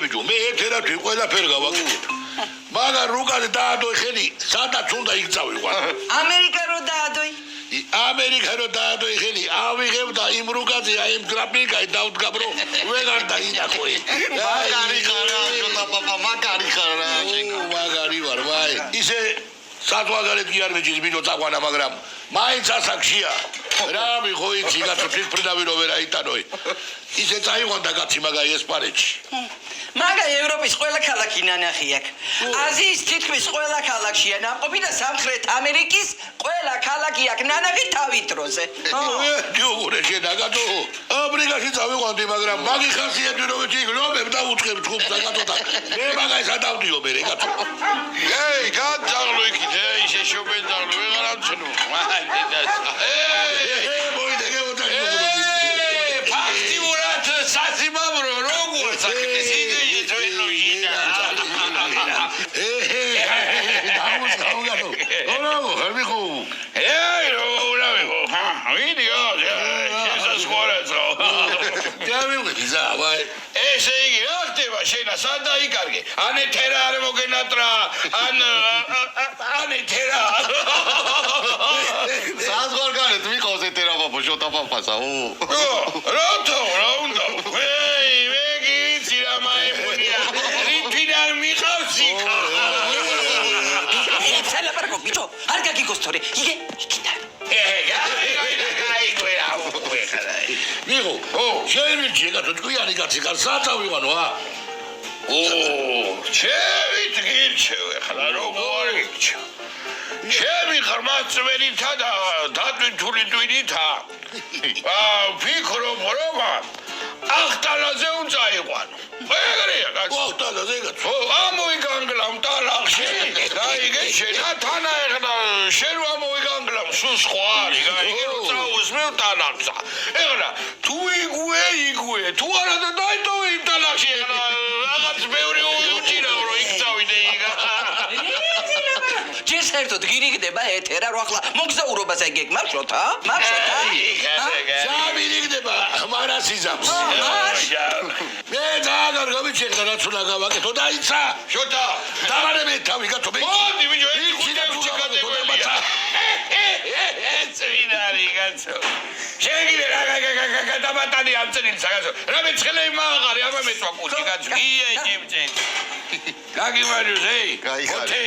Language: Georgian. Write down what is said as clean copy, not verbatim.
ბიჭო, მე ერთ-ერთი ყველაფერი გავაკეთებ. მაგრამ რუკაზე დაადოი ხელი, სადაც უნდა იქ წავიყვან. ამერიკა რო დაადოი? ამერიკა რო დაადოი ხელი, ავიღებ და იმ რუკაზე აი იმ ტრაპიკაი დავდგამ რომ ვეღარ დაინახოი. მაგარი ხარა, შოთა პაპა, მაგარი ხარა. მაგარი ვარ, ვაი. ისე სათვალგარეთ კი არ მეჭის ბიჭო წაყვანა, მაგრამ მაინც ასაკშია. რა მიხო იცი კაცო ფირფრინავი რო ვერ აიტანოი. ისე წაიყვან და კაცი მაგაი ესპანეთში. მაგა ევროპის ყველა ქალაქი ნანახი აქვს. აზიის თითქმის ყველა ქალაქშია ნაყოფი და სამხრეთ ამერიკის ყველა ქალაქი აქვს ნანახი თავით დროზე. ჯოგურე შედაგადო. აფრიკაში წავიყვანდი, მაგრამ მაგი ხასიათი რომ ვიცი გლობებ და უწყებ ჯგუფს და კაცო და მე მაგაის ადავდიო მე კაცო. ეი, გაძაღლო იქით, ეი, შეშობენ ძაღლო, ვეღარ ამჩნო. აი, დედას. მოიდე გეოდა. ფაქტიურად სასიმამრო როგორ საკეთეს იდეა ძვენო ჟინა. დაუს გავგადო. ორაო, ხერმიხო. ეი, რა ვიღო. ვიდეო, შესასხორეცო. დავიღე ზავაი. ესე იგი, რა ხდება შენა, სად დაიკარგე? ან ეთერა არ მოგენატრა, ან ეთერა. საზღვარგარეთ მიყავს ეთერა პაპა, შოთა პაპასა, როთო, რა უნდა? ეი, მე გიცი რა მაეხურია. რითინარ მიყავს იქა. სალაპარაკო ბიჭო, არ გაგიგოს თორე. იგე, იქიდან. მიღო, შევიჩი კაცო ჭკვიანი კაცი კაცი საწავიყვანო ა? შევით გირჩევ ახლა როგორ გირჩევ? ჩემი ღრმაწვერითა და დატვირთული ტვინითა. ვფიქრობ რომ ახტალაზე უნდა იყვანო. ეგრეა კაცო. ახტალაზე კაცო. ამოიგანგლავ ტალახში. გაიგე შენა თანაეხლა შენ ამოიგანგლავ სულ სხვა არის. გაიგე რომ წაუსმევ ტალახსა. ეხლა თუ იგუე თუ არა და დაიტოვე იმ ტალახში ეხლა რაღაც ბევრი უჭირავ რომ იქ წავიდე იგა. ჯერ საერთოდ გირიგდება ეთერა რო ახლა მოგზაურობას ეგეგმარ შოთა? მაშოთა? შავირიგდება მარასიზამს. მე ძალიან გავიჩერდა რაც უნდა გავაკეთო და ისა. შოთა, დამარები თავი კაცო მე. მოდი ბიჭო, წვინარი კაცო. შეგიძლია რა გადაბატანი ამ წელს კაცო. რა მეცხელე მააღარი ამა მეწვა კუჭი კაცო. ია ჯიმჯი. გაგიმარიოს ეი. გაიხარე.